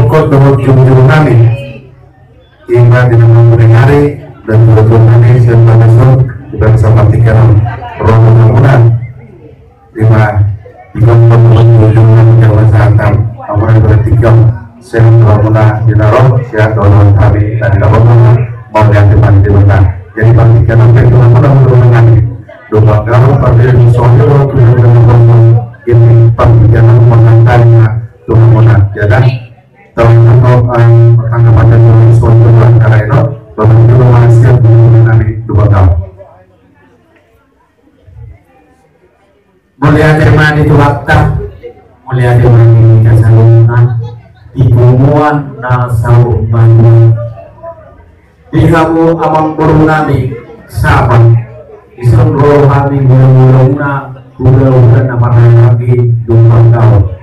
pokok nomor jumlah kami hingga di nomor hari dan jumlah kami siapa besok dan sama tiga roh mudah lima tiga jumlah jawa saham nomor bertiga sehat rohuna dinaroh sehat rohuna kami dan dapat mau yang depan di mana jadi partikan sampai itu mudah-mudahan kami doa kalau pada soalnya waktu ini partikan mengantarnya mudah-mudahan jadi tahun pertama pada suatu antara itu bagaimana masih mengenai dua tahun mulia terima di waktu mulia terima di kesalunan di kumuan nasau bangun di kamu amang berunami sahabat isang rohani gula-gula nama lagi dua tahun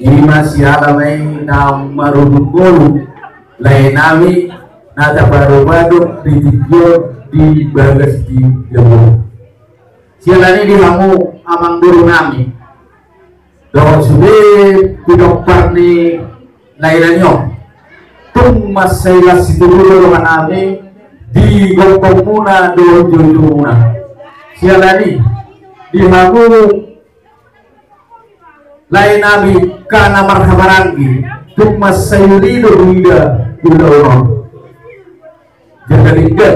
ini masih alamai marudukulu lain nami nada baru-baru di video di bagas di jemur sialani di kamu amang berunami doa sudah kudokter ni lainanyo tung masailah situ dulu dengan kami di gopong muna do jojo muna sialani di hamu lain nabi kana marhabarangi tung masaili do ida ida orang jaga ligat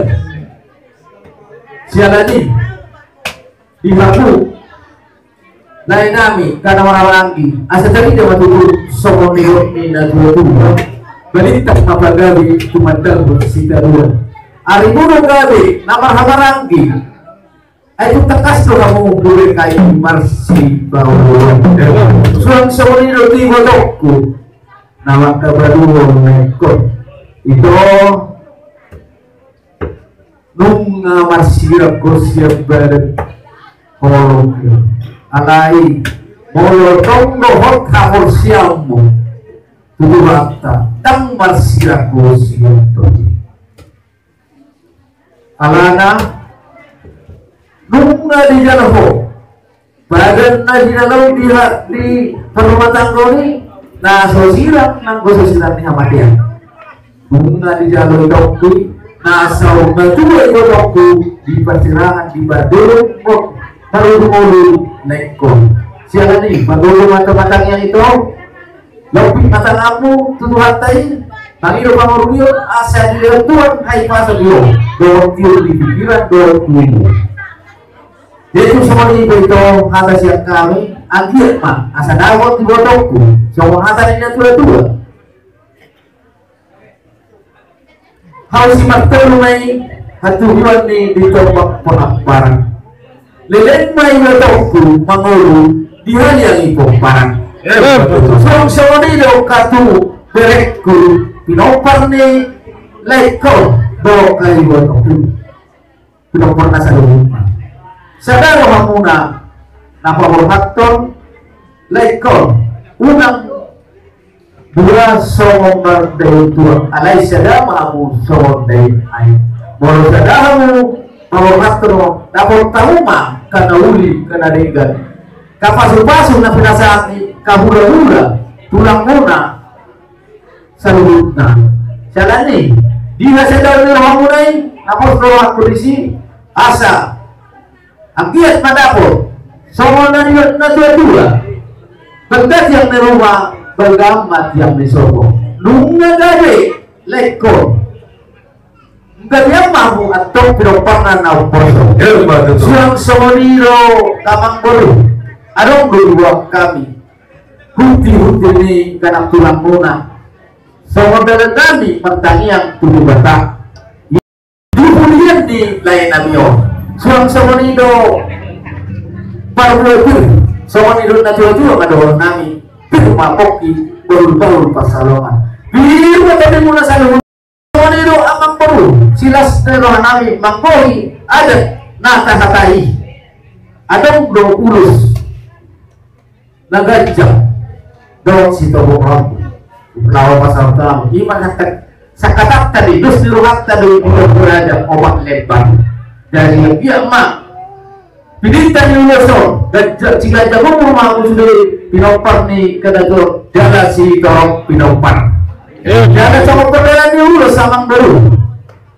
sialani di hamu lain nami kana marhabarangi asa tadi dia matutu sokong ni na dua balitak mapagabi tumandang bersita dua aribuno gabi na marhabarangi ay kung takas do kamu boleh kayo marsi bawah suang samonino di bodokku nama kabaduong nekot ito nung marsira ko siya barat kolong alay molotong dohot kamor siyamu tuduhata tang marsira ko siya alana nung di jalan ho bagan na dinalaw di perumatan ko ni na sosiran ng sosiran ni Hamadian nung di jalan dokku na sa natuloy ko dokku di pasirangan di badulong mo parulong neko siya ni badulong matang yang itu lapit matang aku tuduhan tayo Panginoon pangurugyo asa di Tuhan ay pasal yo doon di pikiran doon Yesus sama ibu itu kata siap kami akhir mah asa dawat di bodokku semua kata ini tua-tua harus simak mai hatujuan ni ditobak ponak barang lelen mai bodokku mangulu dia yang ipong barang sama nilo katu berekku pinopar ni leko do kali bodokku pinopar nasa rumah sadaro hamuna napahorhaton laikon unang dua somong marday tuang alay sadama mo somong day ay moro sadamu pahorhaton napahortahuma kanauli kanarigan kapasupasok na pinasaki kahura-hura tulang muna sa lubot na salani di na sadaro nila hamunay napahorhaton polisi asa ang kiat madapot sama na dua-dua berkat yang di rumah bergamat yang di sobo nung nagari lekko nggak yang mahu atau piropanan na poso siang somoniro kamang bolu adong dua kami huti-huti ni kanak tulang muna sama dalam kami pertanian tubuh batak dipulian di lain namio suang samanido parulur samanido na tua-tua kadawal nami pirumapoki baru-baru pasalongan biru tadi muna salungan samanido amang baru silas nerohan nami mangkoi adat natahatai adong do ulus nagajak do si tobong lawa pasal tamu iman hatak sakatak tadi dus niruhat tadi untuk berada obat lebar dari dia mak pinita ni uloso jika jago mau sudah pinopar ni kadato jala si torok pinopar Jangan sama perdelan diurus sama baru.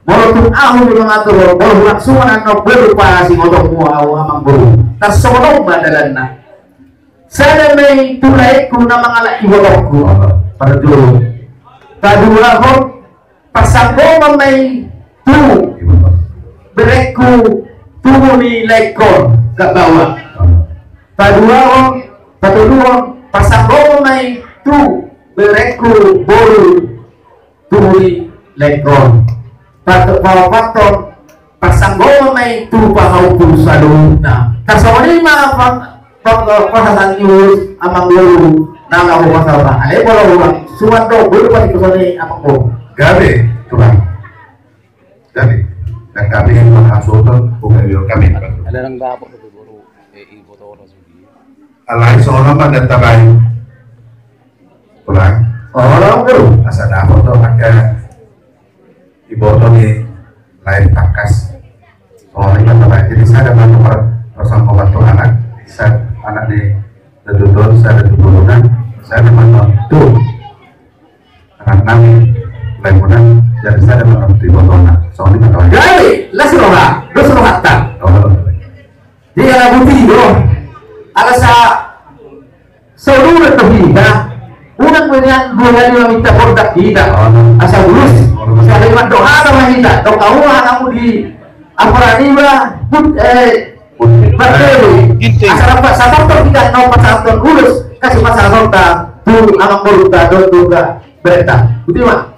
Walaupun aku di mengatur, walaupun langsung anak berupa si ngotong mau amang baru. Tersono badalanna. Saya may tulay ko na mga iwalok ko para dulu. Kadua ko pasanggo may tu bereku tubo ni lekor ke bawah. Kadua ko patulungo pasanggo may tu bereku bolu tubo ni lekor. Faktor pasanggo may tu pahaw pulsado na. Kasawali mga penghalang news amang lulu nama aku masalah. Ada kalau orang suatu baru pada kesini amang bu. Gabe, tuhan. Gabe. Dan kami mengasuhkan pemiliu kami. Ada orang gabung itu baru ibu tahu orang sendiri. Alai seorang pada tabai. Tuhan. Orang baru. Asal dah foto ada ibu tahu ni lain takas. Soalnya tabai. Jadi saya ada bantu bersama bantu anak. Saya anak di Dedudon, saya ada turunan, saya memang tuh anak kami lemunan, jadi saya memang di Botona. Soalnya kata Jadi, lah suruh hatta. Dia ada bukti doh. Ada seluruh terhina. Unang menyan dua hari meminta produk kita. Asal lulus. Saya dengan doa sama kita. Doa kamu di Aparaniwa, Barteli, asal apa? Sahabat kita no pasangan lulus kasih masalah kita, tuh amang beruta, doa berita. Betul mak?